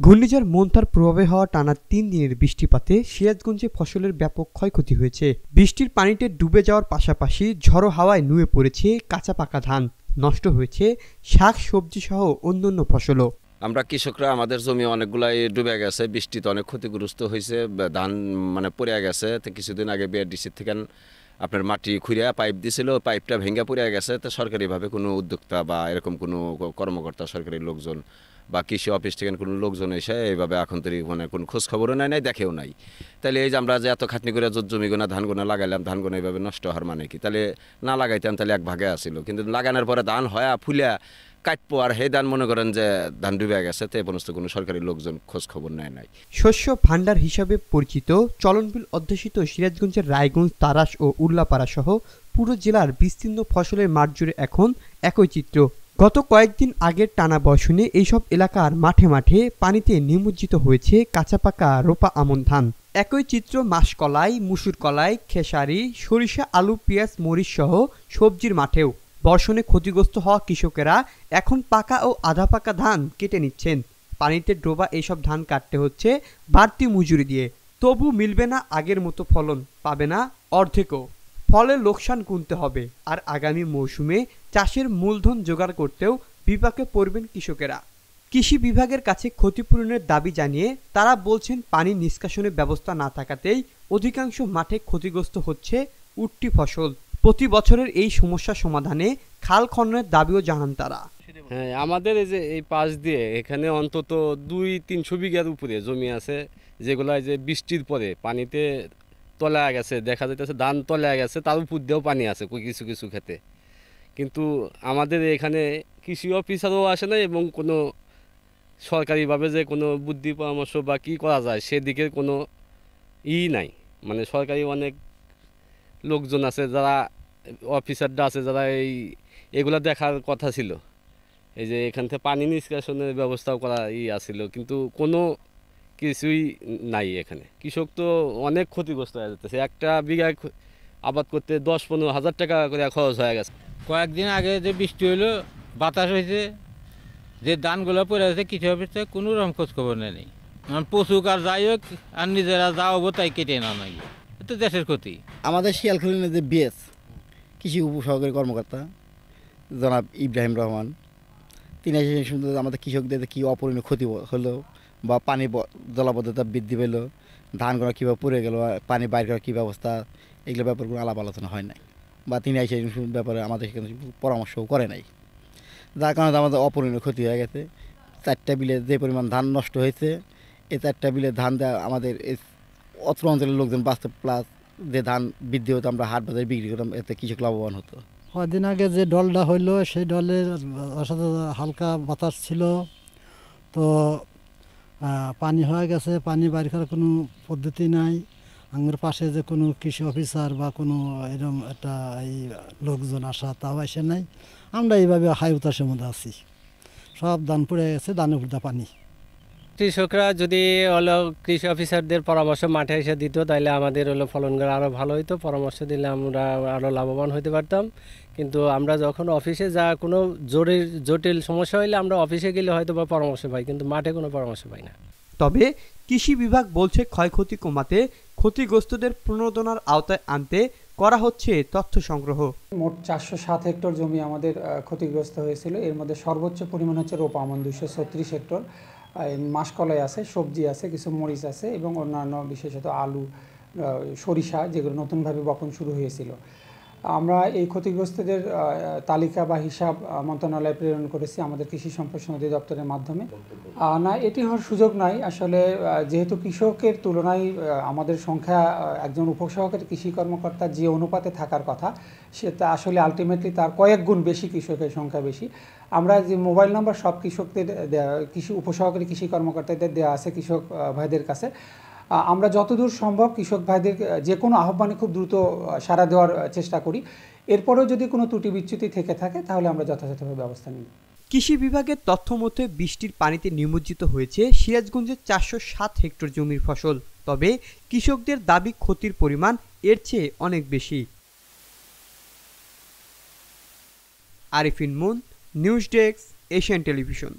ঘূর্ণিঝড় মোন্তার প্রভাবে হওয়া টানা ৩ দিনের বৃষ্টিপাতে সিরাজগঞ্জে ফসলের ব্যাপক ক্ষয়ক্ষতি হয়েছে। বৃষ্টির পানিতে ডুবে যাওয়ার পাশাপাশি ঝড়ো হাওয়ায় নুয়ে পড়েছে কাঁচা পাকা ধান, নষ্ট হয়েছে শাক সবজি সহ অন্যান্য ফসলও। আমরা কৃষকরা আমাদের জমি অনেকগুলাই ডুবে গেছে, বৃষ্টিতে অনেক ক্ষতিগ্রস্ত হয়েছে, ধান পড়ে গেছে। তো কিছুদিন আগে বিআরডিসি থেকে আপনার মাটি খুঁড়িয়া পাইপ দিছিল, পাইপটা ভেঙে পড়ে গেছে। তো সরকারিভাবে কোনো উদ্যোক্তা বা এরকম কোনো কর্মকর্তা, সরকারি লোকজন বা কৃষি অফিস থেকে কোনো লোকজন এসে এইভাবে এখন তৈরি কোনো খোঁজ খবরও নাই, দেখেও নাই। তাহলে এই যে আমরা যে এত খাটনি করে জমি গোনা ধান গোনা লাগাইলাম, ধান গোনা এইভাবে নষ্ট হওয়ার মানে কি? তাহলে না লাগাইতাম তাহলে এক ভাগে আসিল, কিন্তু লাগানোর পরে ধান হয় ফুলিয়া কাটবো, আর হে ধান মনে করেন যে ধান ডুবে গেছে। তো এই পর্যন্ত কোনো সরকারি লোকজন খোঁজ খবর নেয় নাই। শস্য ভাণ্ডার হিসাবে পরিচিত চলনবিল অধ্যুষিত সিরাজগঞ্জের রায়গঞ্জ, তারাস ও উল্লাপাড়া সহ পুরো জেলার বিস্তীর্ণ ফসলের মাঠ জুড়ে এখন একই চিত্র। গত কয়েকদিন আগের টানা বর্ষণে এইসব এলাকার মাঠে মাঠে পানিতে নিমজ্জিত হয়েছে কাঁচা পাকা রোপা আমন ধান। একই চিত্র মাসকলাই, মুসুর কলাই, খেসারি, সরিষা, আলু, পেঁয়াজ, মরিচ সহ সবজির মাঠেও। বর্ষণে ক্ষতিগ্রস্ত হওয়া কৃষকেরা এখন পাকা ও আধা পাকা ধান কেটে নিচ্ছেন। পানিতে ডোবা এইসব ধান কাটতে হচ্ছে বাড়তি মজুরি দিয়ে। তবু মিলবে না আগের মতো ফলন, পাবে না অর্ধেকও। ফলে লোকসান গুনতে হবে। আর আগামী মৌসুমে চাষের মূলধন জোগাড় করতেও বিপাকে পড়বেন কৃষকেরা। কৃষি বিভাগের কাছে ক্ষতিপূরণের দাবি জানিয়ে তারা বলছেন, পানি নিষ্কাশনের ব্যবস্থা না থাকাতেই অধিকাংশ মাঠে ক্ষতিগ্রস্ত হচ্ছে উঠতি ফসল। প্রতি বছরের এই সমস্যা সমাধানে খাল খননের দাবিও জানান তারা। হ্যাঁ, আমাদের এই যে এই পাশ দিয়ে এখানে অন্তত 200-300 বিঘার উপরে জমি আছে, যেগুলো যে বৃষ্টির পরে পানিতে তলায় গেছে, দেখা যাইতেছে ধান তলায় গেছে, তার উপর দিয়েও পানি আছে কিছু কিছু ক্ষেতে। কিন্তু আমাদের এখানে কৃষি অফিসারও আসে না, এবং কোনো সরকারিভাবে যে কোনো বুদ্ধি পরামর্শ বা কী করা যায় সেদিকে কোনো নাই। সরকারি অনেক লোকজন আছে, যারা অফিসাররা আছে, যারা এগুলো দেখার কথা ছিল। এই যে এখান থেকে পানি নিষ্কাশনের ব্যবস্থাও করা আছিল, কিন্তু কোনো কিছুই নাই এখানে। কৃষক তো অনেক ক্ষতিগ্রস্ত হয়ে যেতেছে। একটা বিঘায় আবাদ করতে 10-15 হাজার টাকা করে খরচ হয়ে গেছে। কয়েকদিন আগে যে বৃষ্টি হলো, বাতাস হয়েছে, যে ধানগুলো পড়ে আছে কৃষি অফিসে কোনো রকম খোঁজ খবর নেই। পশুক আর যাই হোক, আর নিজেরা যা হবো তাই কেটে না নাই, এটা দেশের ক্ষতি। আমাদের শিয়ালখুলিনে যে বিএস কৃষি উপসহকারী কর্মকর্তা জনাব ইব্রাহিম রহমান, তিনি সুন্দর আমাদের কৃষকদের কী অপরিণীয় ক্ষতি হলো, বা পানি জলাবদ্ধতা বৃদ্ধি পেল, ধানগুলো কীভাবে পড়ে গেল, পানি বাইর করার কী ব্যবস্থা, এগুলো ব্যাপারে কোনো আলাপ আলোচনা হয় নাই, বা তিনি এসে ব্যাপারে আমাদের সেখানে পরামর্শও করে নাই। যার কারণে আমাদের অপরিণীয় ক্ষতি হয়ে গেছে। 4টা বিলে যে পরিমাণ ধান নষ্ট হয়েছে, এই 4টা বিলে ধান দেওয়া আমাদের অত্র অঞ্চলের লোকজন বাঁচত, প্লাস যে ধান বৃদ্ধি হতো আমরা হাট বাজারে বিক্রি করতাম, এতে কৃষক লাভবান হতো। কদিন আগে যে ডলটা হইলো, সেই ডলের সাথে হালকা বাতাস ছিল, তো পানি হয়ে গেছে, পানি বাইর করার কোনো পদ্ধতি নাই। আমার পাশে যে কোনো কৃষি অফিসার বা কোনো এরকম একটা এই লোকজন আসা, তাও আসে নাই। আমরা এইভাবে হাই উতাসের মধ্যে আছি, সব ধান পড়ে গেছে, ধানে ফুটা পানি। কৃষকরা যদি কৃষি অফিসারদের পরামর্শ মাঠে এসে দিত, তাহলে আমাদের ফলনগুলো আরও ভালো হইতো। পরামর্শ দিলে আমরা আরও লাভবান হতে পারতাম। কিন্তু আমরা যখন অফিসে যা কোনো জটিল সমস্যা হইলে আমরা অফিসে গেলে হয়তো বা পরামর্শ পাই, কিন্তু মাঠে কোনো পরামর্শ পাই না। তবে কৃষি বিভাগ বলছে, ক্ষয়ক্ষতি কমাতে ক্ষতিগ্রস্তদের পুনর্দনার আওতায় আনতে করা হচ্ছে তথ্য সংগ্রহ। মোট 407 হেক্টর জমি আমাদের ক্ষতিগ্রস্ত হয়েছিল। এর মধ্যে সর্বোচ্চ পরিমাণ হচ্ছে রোপা আমন 236 হেক্টর, মাসকলাই আছে, সবজি আছে, কিছু মরিচ আছে, এবং অন্যান্য বিশেষত আলু, সরিষা, যেগুলো নতুনভাবে বপন শুরু হয়েছিল। আমরা এই ক্ষতিগ্রস্তদের তালিকা বা হিসাব মন্ত্রণালয়ে প্রেরণ করেছি আমাদের কৃষি সম্প্রসারণ অধিদপ্তরের মাধ্যমে। না, এটি হওয়ার সুযোগ নাই আসলে, যেহেতু কৃষকের তুলনায় আমাদের সংখ্যা একজন উপসহকারী কৃষি কর্মকর্তা যে অনুপাতে থাকার কথা, সেটা আসলে আলটিমেটলি তার কয়েক গুণ বেশি, কৃষকের সংখ্যা বেশি। আমরা যে মোবাইল নাম্বার সব কৃষকদের কৃষি উপসহকারী কৃষি কর্মকর্তাদের দেওয়া আছে কৃষক ভাইদের কাছে। আমরা যতদূর সম্ভব কৃষক ভাইদের যে কোনো আহ্বানে খুব দ্রুত সাড়া দেওয়ার চেষ্টা করি। এরপরেও যদি কোনো ত্রুটি বিচ্যুতি থেকে থাকে, তাহলে আমরা যথাযথভাবে ব্যবস্থা নিই। কৃষি বিভাগের তথ্য মতে বৃষ্টির পানিতে নিমজ্জিত হয়েছে সিরাজগঞ্জের 407 হেক্টর জমির ফসল। তবে কৃষকদের দাবি ক্ষতির পরিমাণ এর চেয়ে অনেক বেশি। Arifin moon, news desk, Asian television.